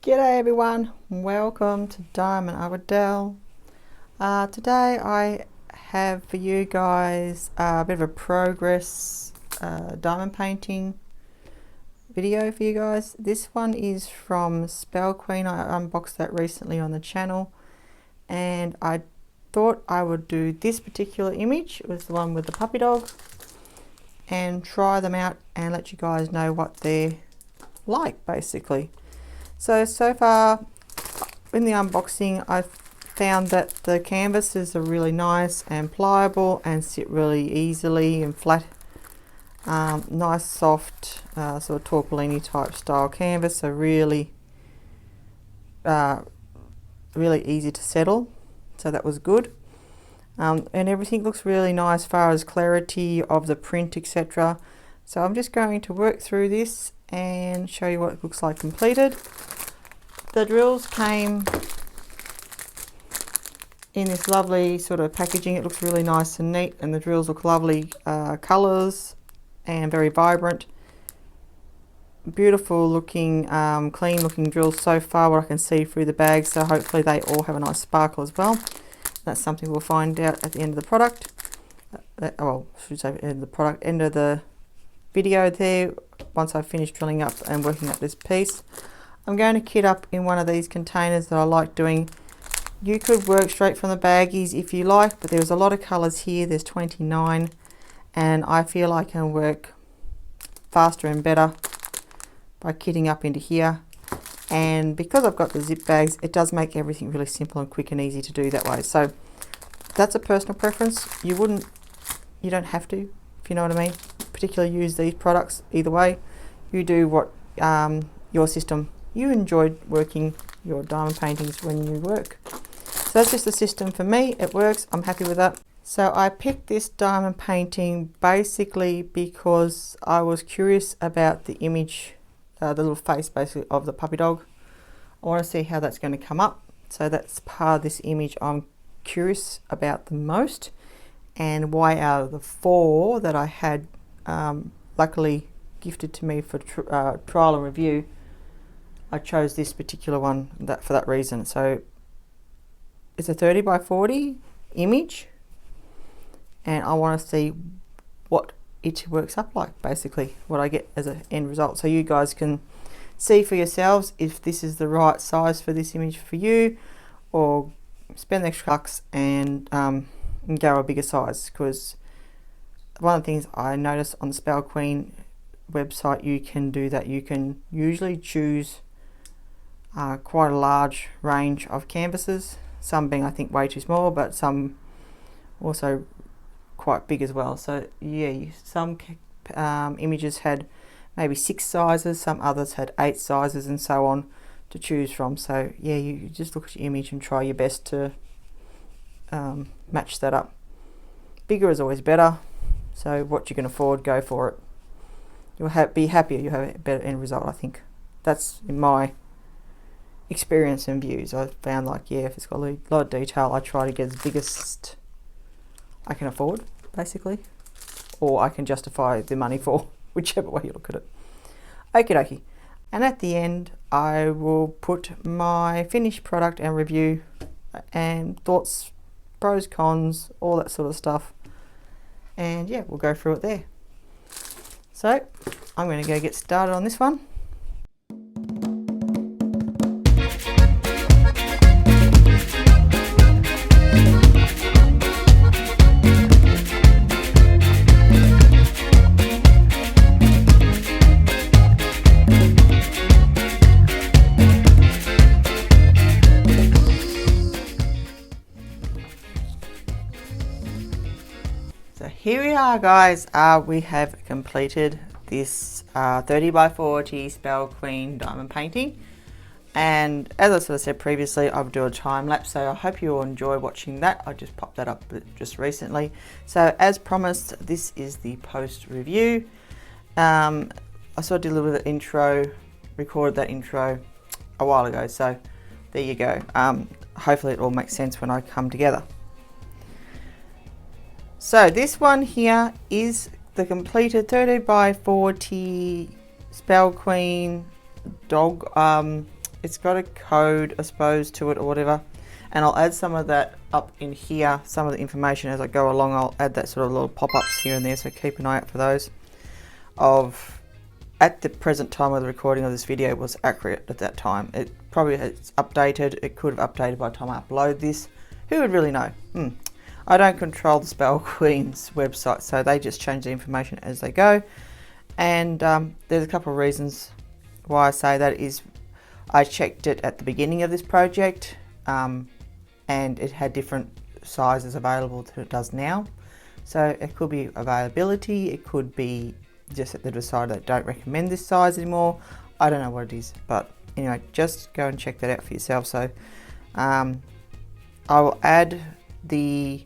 G'day everyone, welcome to DiamondDel. Today I have for you guys a bit of a progress diamond painting video for you guys. This one is from Spell Queen. I unboxed that recently on the channel and I thought I would do this particular image. It was the one with the puppy dog, and try them out and let you guys know what they're like basically. So far in the unboxing I've found that the canvases are really nice and pliable and sit really easily and flat. Nice soft sort of torpellini type style canvas, so really easy to settle, so that was good. And everything looks really nice as far as clarity of the print, etc. So I'm just going to work through this and show you what it looks like completed. The drills came in this lovely sort of packaging. It looks really nice and neat, and the drills look lovely colours and very vibrant. Beautiful looking, clean looking drills so far, what I can see through the bag, so hopefully they all have a nice sparkle as well. That's something we'll find out at the end of the product. Well, I should say end of the product, end of the video there, once I've finished drilling up and working up this piece. I'm going to kit up in one of these containers that I like doing. You could work straight from the baggies if you like, but there's a lot of colours here. There's 29, and I feel I can work faster and better by kitting up into here. And because I've got the zip bags, it does make everything really simple and quick and easy to do that way. So that's a personal preference. You don't have to, if you know what I mean. Particularly use these products either way. You do what your system. You enjoyed working your diamond paintings when you work. So that's just the system for me. It works. I'm happy with that. So I picked this diamond painting basically because I was curious about the image, the little face basically of the puppy dog. I want to see how that's going to come up. So that's part of this image I'm curious about the most, and why out of the 4 that I had luckily gifted to me for trial and review, I chose this particular one for that reason. So it's a 30 by 40 image, and I want to see what it works up like, basically what I get as an end result, so you guys can see for yourselves if this is the right size for this image for you, or spend the extra bucks and go a bigger size. Because one of the things I noticed on the Spell Queen website, you can do that. You can usually choose quite a large range of canvases, some being I think way too small, but some also quite big as well. So yeah, some images had maybe 6 sizes, some others had 8 sizes, and so on to choose from. So yeah, you just look at your image and try your best to match that up. Bigger is always better, so what you can afford, go for it. You'll be happier, you have a better end result, I think. That's in my experience and views. I've found, like, yeah, if it's got a lot of detail, I try to get as biggest I can afford, basically, or I can justify the money for, whichever way you look at it. Okie dokie. And at the end I will put my finished product and review and thoughts, pros, cons, all that sort of stuff, and yeah, we'll go through it there. So I'm going to go get started on this one. So here we are, guys. We have completed this 30 by 40 Spell Queen diamond painting, and as I sort of said previously, I'll do a time lapse, so I hope you all enjoy watching that. I just popped that up just recently. So as promised, this is the post review. I sort of did a little bit of intro, recorded that intro a while ago, so there you go. Hopefully it all makes sense when I come together. So this one here is the completed 30 by 40 Spell Queen dog it's got a code, I suppose, to it or whatever. And I'll add some of that up in here, some of the information as I go along. I'll add that sort of little pop-ups here and there, so keep an eye out for those. At the present time of the recording of this video, it was accurate at that time. It probably has updated. It could have updated by the time I upload this. Who would really know? I don't control the Spell Queen's website, so they just change the information as they go. And there's a couple of reasons why I say that. Is I checked it at the beginning of this project, and it had different sizes available than it does now. So it could be availability, it could be just that they decided they don't recommend this size anymore. I don't know what it is, but anyway, just go and check that out for yourself. So I will add the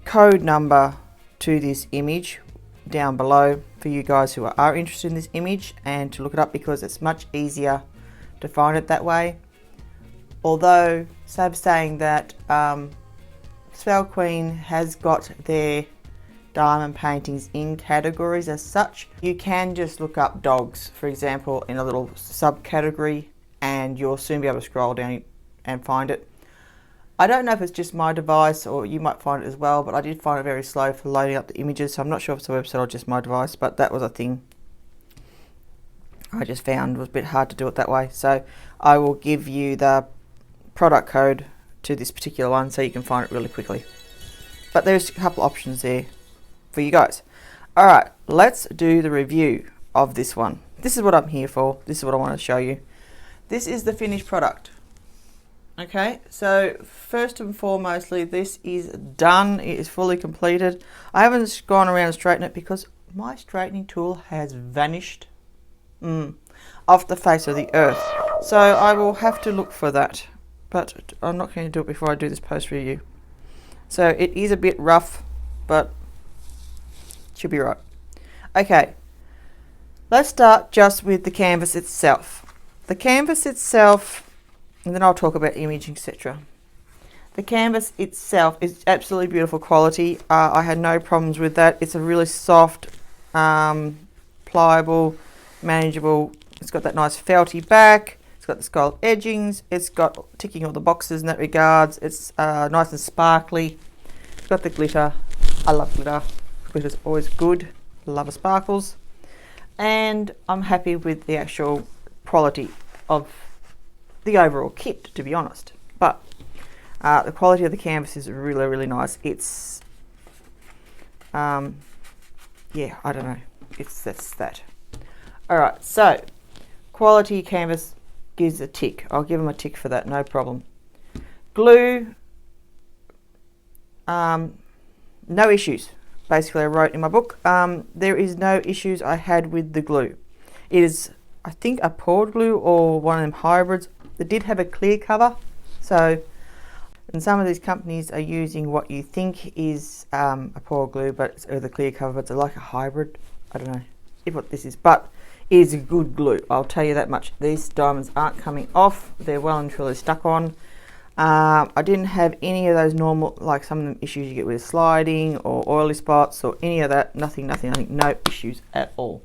code number to this image down below for you guys who are interested in this image and to look it up, because it's much easier to find it that way. Although Sab's saying that Spell Queen has got their diamond paintings in categories as such. You can just look up dogs, for example, in a little subcategory, and you'll soon be able to scroll down and find it. I don't know if it's just my device or you might find it as well, but I did find it very slow for loading up the images, so I'm not sure if it's the website or just my device, but that was a thing I just found was a bit hard to do it that way. So I will give you the product code to this particular one so you can find it really quickly. But there's a couple options there for you guys. Alright, let's do the review of this one. This is what I'm here for. This is what I want to show you. This is the finished product. Okay, so first and foremostly, this is done. It is fully completed. I haven't gone around and straightened it because my straightening tool has vanished off the face of the earth. So I will have to look for that, but I'm not going to do it before I do this post review. So it is a bit rough, but should be right. Okay, let's start just with the canvas itself. The canvas itself, and then I'll talk about imaging, etc. The canvas itself is absolutely beautiful quality. I had no problems with that. It's a really soft, pliable, manageable. It's got that nice felty back. It's got the skull edgings. It's got ticking all the boxes in that regards. It's nice and sparkly. It's got the glitter. I love glitter. Glitter's always good. Love the sparkles. And I'm happy with the actual quality of the overall kit, to be honest. But the quality of the canvas is really, really nice. It's yeah, I don't know. That's that. Alright, so quality canvas gives a tick. I'll give them a tick for that, no problem. Glue, no issues. Basically, I wrote in my book, there is no issues I had with the glue. It is, I think, a poured glue or one of them hybrids. It did have a clear cover, so, and some of these companies are using what you think is a poured glue, but it's the clear cover, but it's like a hybrid. I don't know if what this is, but it is a good glue. I'll tell you that much. These diamonds aren't coming off. They're well and truly stuck on. I didn't have any of those normal, like some of the issues you get with sliding or oily spots or any of that. Nothing, no issues at all.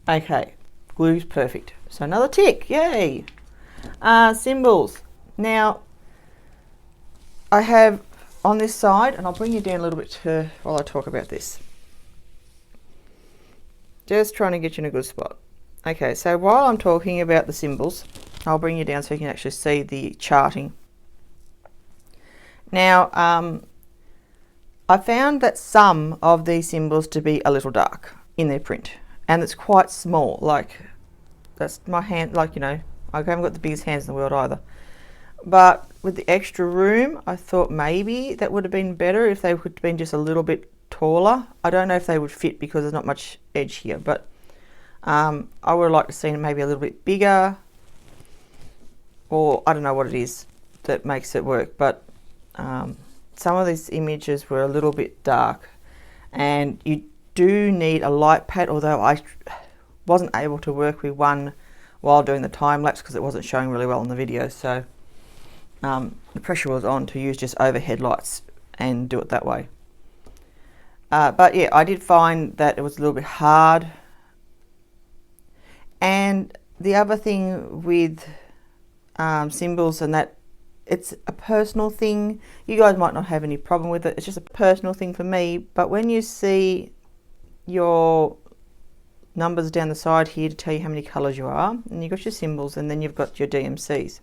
Okay, glue's perfect. So another tick, yay! Symbols. Now, I have on this side, and I'll bring you down a little bit while I talk about this. Just trying to get you in a good spot. Okay, so while I'm talking about the symbols, I'll bring you down so you can actually see the charting. Now, I found that some of these symbols to be a little dark in their print, and it's quite small. Like, that's my hand, like, you know, I haven't got the biggest hands in the world either. But with the extra room, I thought maybe that would have been better if they would have been just a little bit taller. I don't know if they would fit because there's not much edge here, but I would have liked to see them maybe a little bit bigger, or I don't know what it is that makes it work, but some of these images were a little bit dark, and you do need a light pad, although I wasn't able to work with one while doing the time lapse because it wasn't showing really well in the video, so the pressure was on to use just overhead lights and do it that way. But yeah, I did find that it was a little bit hard. And the other thing with symbols, and that it's a personal thing. You guys might not have any problem with it. It's just a personal thing for me. But when you see your numbers down the side here to tell you how many colors you are, and you've got your symbols, and then you've got your DMCs.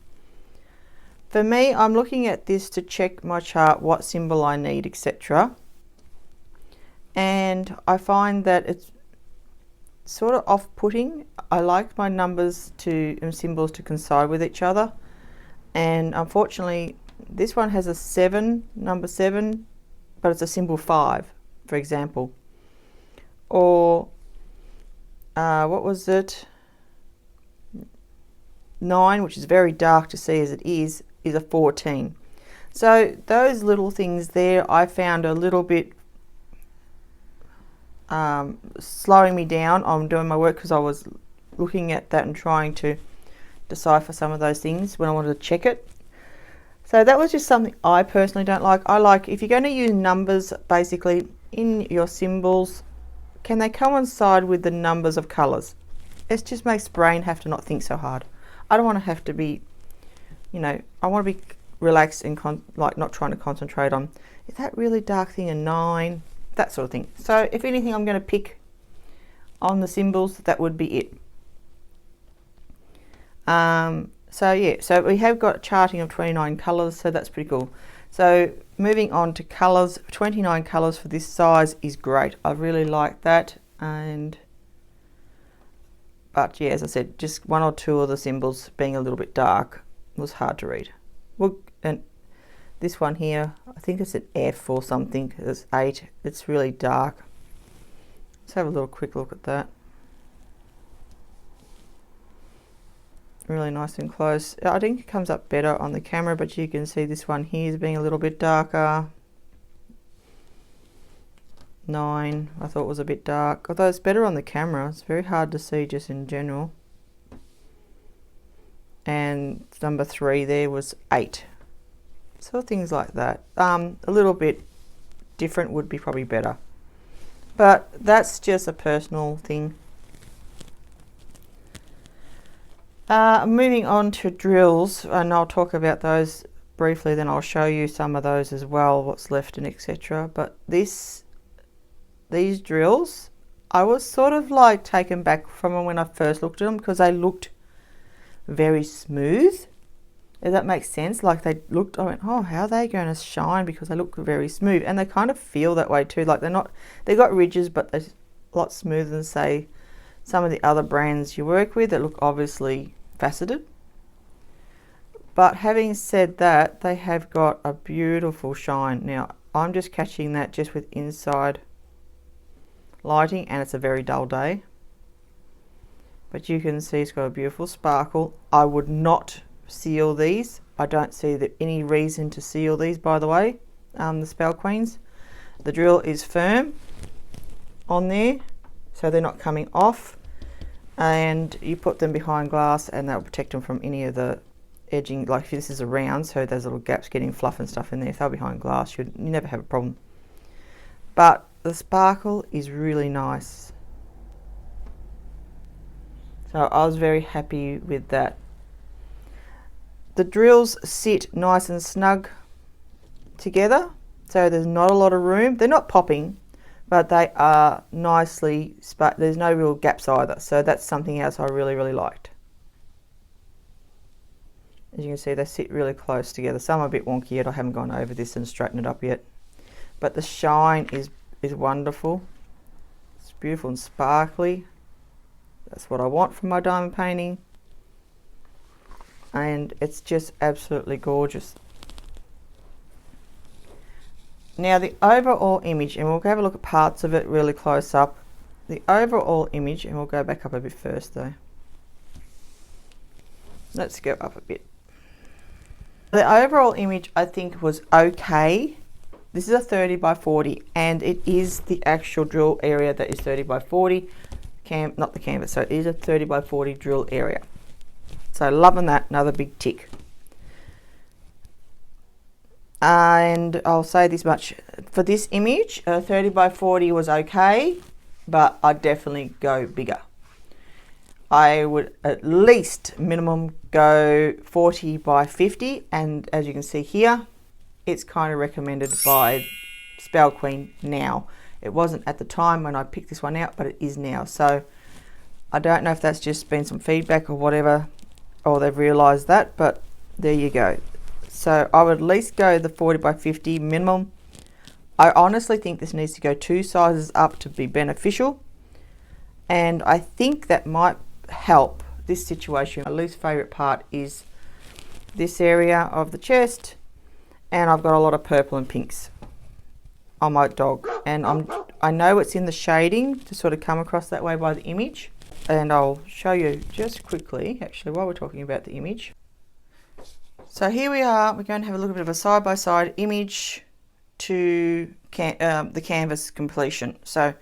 For me, I'm looking at this to check my chart, what symbol I need, etc. And I find that it's sort of off-putting. I like my numbers and symbols to coincide with each other. And unfortunately, this one has a 7, number 7, but it's a symbol 5, for example. Or, what was it? 9, which is very dark to see as it is a 14. So those little things there I found a little bit slowing me down on doing my work, because I was looking at that and trying to decipher some of those things when I wanted to check it. So that was just something I personally don't like. I like, if you're going to use numbers basically in your symbols, can they coincide with the numbers of colors? It just makes brain have to not think so hard. I don't want to have to be, you know, I want to be relaxed and like not trying to concentrate on, is that really dark thing a 9? That sort of thing. So if anything I'm going to pick on the symbols, that would be it. So yeah, so we have got charting of 29 colors, so that's pretty cool. So moving on to colors, 29 colors for this size is great. I really like that. But yeah, as I said, just 1 or 2 of the symbols being a little bit dark was hard to read. Well, and this one here, I think it's an F or something. It's 8. It's really dark. Let's have a little quick look at that. Really nice and close. I think it comes up better on the camera, but you can see this one here is being a little bit darker. 9, I thought was a bit dark, although it's better on the camera. It's very hard to see just in general. And number 3 there was 8. So things like that. A little bit different would be probably better. But that's just a personal thing. Moving on to drills, and I'll talk about those briefly, then I'll show you some of those as well, what's left and etc. But these drills, I was sort of like taken back from them when I first looked at them, because they looked very smooth. If that makes sense, like they looked, I went, oh, how are they going to shine, because they look very smooth, and they kind of feel that way too. Like they got ridges, but they're a lot smoother than, say, some of the other brands you work with that look obviously faceted. But having said that, they have got a beautiful shine. Now I'm just catching that just with inside lighting, and it's a very dull day, but you can see it's got a beautiful sparkle. I would not seal these. I don't see any reason to seal these, by the way. The Spell Queens, the drill is firm on there, so they're not coming off, and you put them behind glass and they'll protect them from any of the edging. Like if this is a round, so there's little gaps getting fluff and stuff in there, if they're behind glass, you never have a problem. But the sparkle is really nice, so I was very happy with that. The drills sit nice and snug together, so there's not a lot of room. They're not popping, but they are nicely, there's no real gaps either, so that's something else I really liked. As you can see, they sit really close together. Some are a bit wonky yet, I haven't gone over this and straightened it up yet, but the shine is wonderful. It's beautiful and sparkly. That's what I want from my diamond painting, and it's just absolutely gorgeous. Now the overall image, and we'll have a look at parts of it really close up. The overall image, and we'll go back up a bit first though. Let's go up a bit. The overall image I think was okay. This is a 30 by 40, and it is the actual drill area that is 30 by 40. Not the canvas, so it is a 30 by 40 drill area. So loving that, another big tick. And I'll say this much, for this image, 30 by 40 was okay, but I'd definitely go bigger. I would at least minimum go 40 by 50, and as you can see here, it's kind of recommended by Spell Queen now. It wasn't at the time when I picked this one out, but it is now. So I don't know if that's just been some feedback or whatever, or they've realised that, but there you go. So I would at least go the 40 by 50 minimum. I honestly think this needs to go 2 sizes up to be beneficial, and I think that might help this situation. My least favourite part is this area of the chest, and I've got a lot of purple and pinks on my dog, and I know it's in the shading to sort of come across that way by the image, and I'll show you just quickly actually while we're talking about the image. So here we are, we're going to have a little bit of a side-by-side image to the canvas completion. So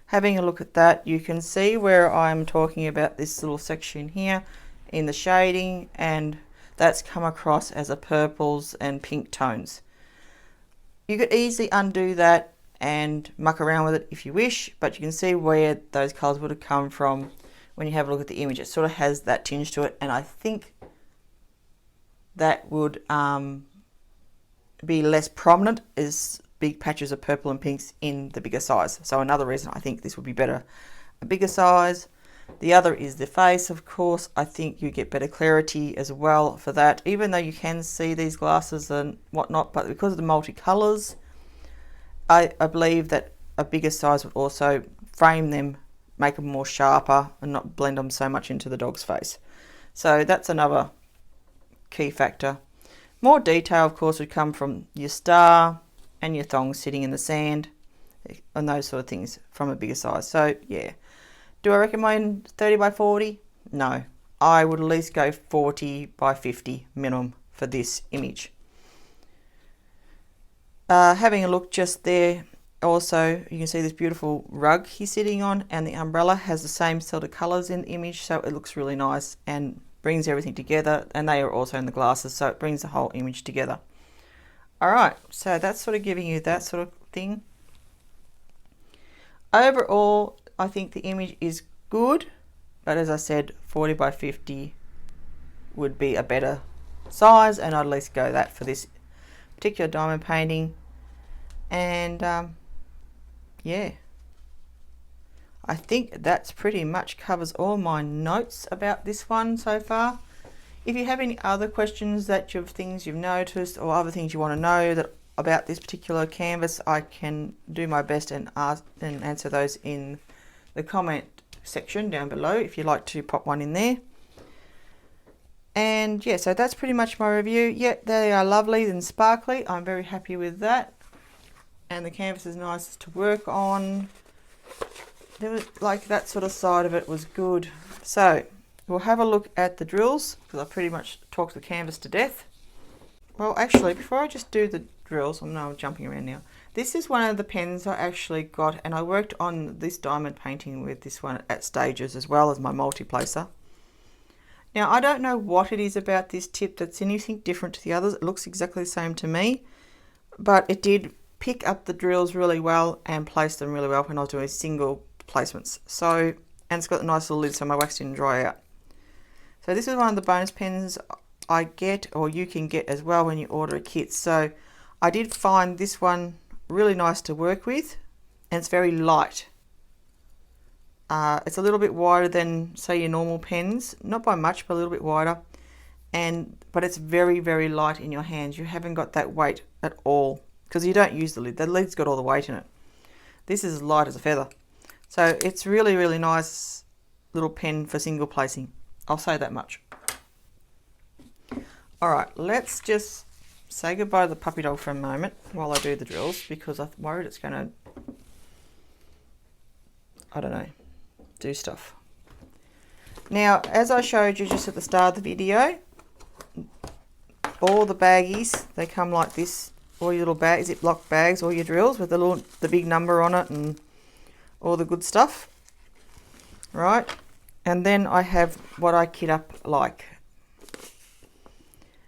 having a look at that, you can see where I'm talking about this little section here in the shading, and that's come across as a purples and pink tones. You could easily undo that and muck around with it if you wish, but you can see where those colours would have come from when you have a look at the image. It sort of has that tinge to it, and I think that would be less prominent as big patches of purple and pinks in the bigger size. So another reason I think this would be better a bigger size. The other is the face, of course. I think you get better clarity as well for that, even though you can see these glasses and whatnot, but because of the multicolours, I believe that a bigger size would also frame them, make them more sharper and not blend them so much into the dog's face. So that's another key factor. More detail, of course, would come from your star and your thongs sitting in the sand and those sort of things from a bigger size. So yeah, do I recommend 30 by 40? No, I would at least go 40 by 50 minimum for this image. Having a look just there, also you can see this beautiful rug he's sitting on, and the umbrella has the same sort of colours in the image, so it looks really nice and brings everything together, and they are also in the glasses, so it brings the whole image together. Alright, so that's sort of giving you that sort of thing. Overall, I think the image is good, but as I said, 40 by 50 would be a better size, and I'd at least go that for this particular diamond painting. And yeah, I think that's pretty much covers all my notes about this one so far. If you have any other questions things you've noticed or other things you want to know about this particular canvas, I can do my best and answer those in the comment section down below if you'd like to pop one in there. And yeah, so that's pretty much my review. Yeah, they are lovely and sparkly. I'm very happy with that. And the canvas is nice to work on. There was, like, that sort of side of it was good. So we'll have a look at the drills, because I pretty much talked the canvas to death. Well, actually, before I just do the drills, I'm jumping around now. This is one of the pens I actually got, and I worked on this diamond painting with this one at stages as well as my multi-placer. Now, I don't know what it is about this tip that's anything different to the others. It looks exactly the same to me, but it did pick up the drills really well and place them really well when I was doing single placements. So, and it's got a nice little lid so my wax didn't dry out. So this is one of the bonus pens I get, or you can get as well when you order a kit. So I did find this one really nice to work with, and it's very light. It's a little bit wider than, say, your normal pens, not by much, but a little bit wider, but it's very, very light in your hands. You haven't got that weight at all because you don't use the lid. The lid's got all the weight in it. This is as light as a feather. So it's really, really nice little pen for single placing. I'll say that much. Alright, let's just say goodbye to the puppy dog for a moment while I do the drills, because I'm worried it's going to, I don't know, do stuff. Now, as I showed you just at the start of the video, all the baggies, they come like this, all your little bags, Ziploc bags, all your drills with the big number on it and all the good stuff, right? And then I have what I kit up like.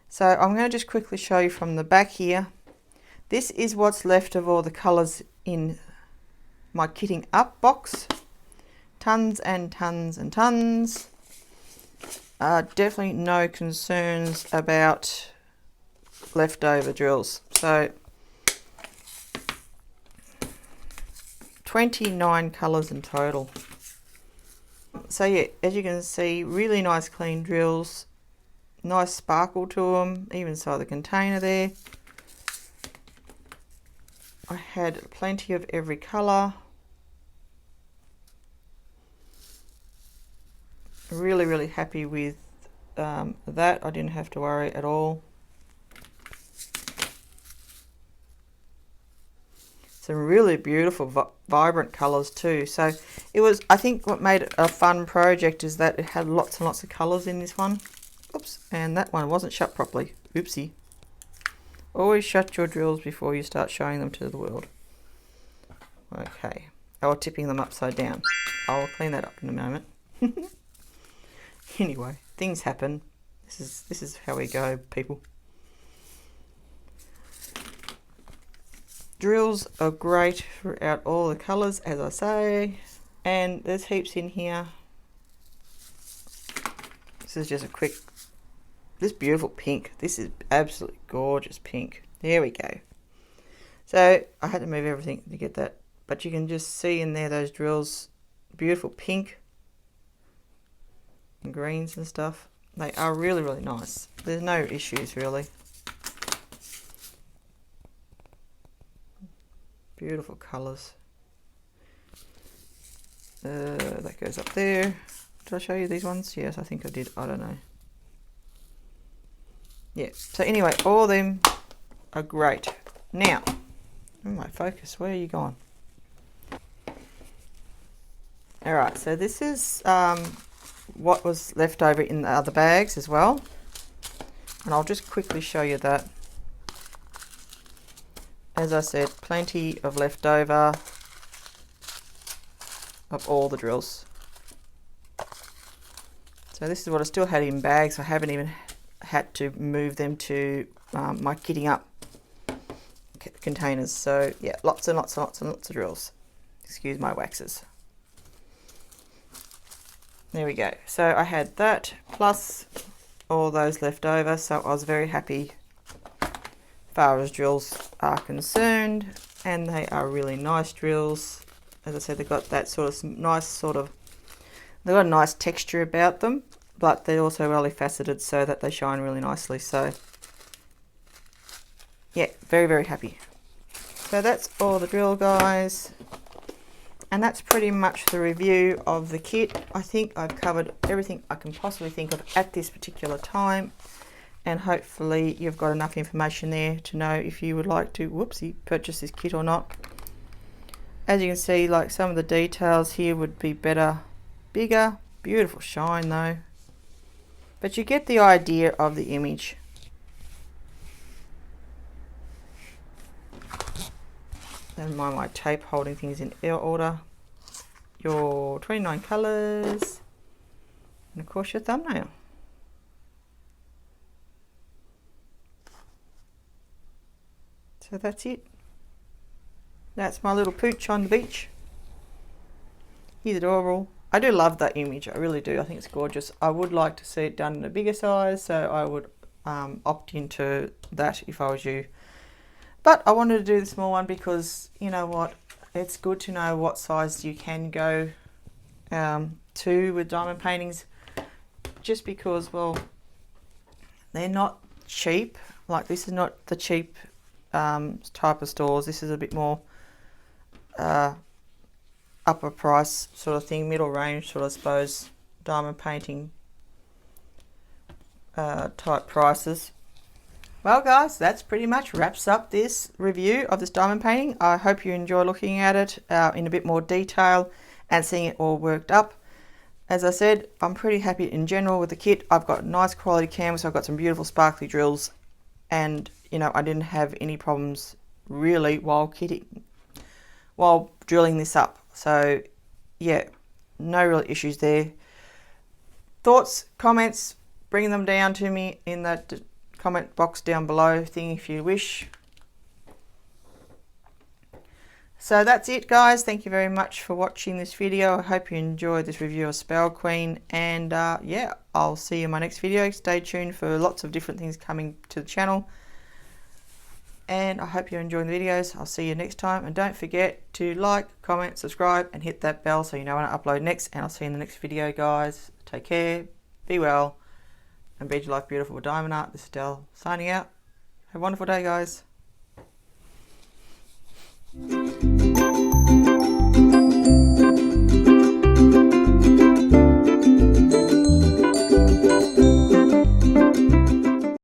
So I'm going to just quickly show you from the back here. This is what's left of all the colours in my kitting up box. Tons and tons and tons. Definitely no concerns about leftover drills. So 29 colours in total. So yeah, as you can see, really nice clean drills, nice sparkle to them, even inside the container there. I had plenty of every colour. Really happy with that. I didn't have to worry at all. Some really beautiful vibrant colours too. So it was, I think what made it a fun project is that it had lots and lots of colours in this one. Oops, and that one wasn't shut properly. Oopsie. Always shut your drills before you start showing them to the world. Okay, or tipping them upside down. I'll clean that up in a moment. Anyway, things happen. This is how we go, people. Drills are great throughout all the colours, as I say, and there's heaps in here. This is just a quick, this beautiful pink. This is absolutely gorgeous pink. There we go. So I had to move everything to get that, but you can just see in there those drills, beautiful pink and greens and stuff. They are really nice. There's no issues really. Beautiful colours. That goes up there. Did I show you these ones? Yes, I think I did. I don't know. Yeah. So anyway, all of them are great. Now, oh my focus, where are you gone? Alright, so this is what was left over in the other bags as well. And I'll just quickly show you that. As I said, plenty of leftover of all the drills. So this is what I still had in bags. I haven't even had to move them to my kitting up containers. So yeah, lots and lots of drills. Excuse my waxes. There we go. So I had that plus all those left over. So I was very happy as far as drills are concerned, and they are really nice drills. As I said, they've got that sort of nice they've got a nice texture about them, but they're also really faceted so that they shine really nicely. So yeah, very happy. So that's all the drill, guys, and that's pretty much the review of the kit. I think I've covered everything I can possibly think of at this particular time. And hopefully you've got enough information there to know if you would like to, whoopsie, purchase this kit or not. As you can see, like some of the details here would be better, bigger, beautiful shine though. But you get the idea of the image. Never mind my tape holding things in order. Your 29 colours, and of course your thumbnail. So that's it. That's my little pooch on the beach. He's adorable. I do love that image. I really do. I think it's gorgeous. I would like to see it done in a bigger size, so I would opt into that if I was you. But I wanted to do the small one because, you know what, it's good to know what size you can go to with diamond paintings, just because, well, they're not cheap. Like, this is not the cheap type of stores. This is a bit more upper price sort of thing, middle range sort of, I suppose, diamond painting type prices. Well guys, that's pretty much wraps up this review of this diamond painting. I hope you enjoy looking at it in a bit more detail and seeing it all worked up. As I said, I'm pretty happy in general with the kit. I've got nice quality canvas, I've got some beautiful sparkly drills, and you know, I didn't have any problems really while drilling this up. So yeah, no real issues there. Thoughts, comments, bring them down to me in that comment box down below thing if you wish. So that's it, guys. Thank you very much for watching this video. I hope you enjoyed this review of Spell Queen, and yeah, I'll see you in my next video. Stay tuned for lots of different things coming to the channel, and I hope you're enjoying the videos. I'll see you next time, and don't forget to like, comment, subscribe, and hit that bell so you know when I upload next, and I'll see you in the next video, guys. Take care, be well, and be your life beautiful with diamond art. This is Del signing out. Have a wonderful day, guys.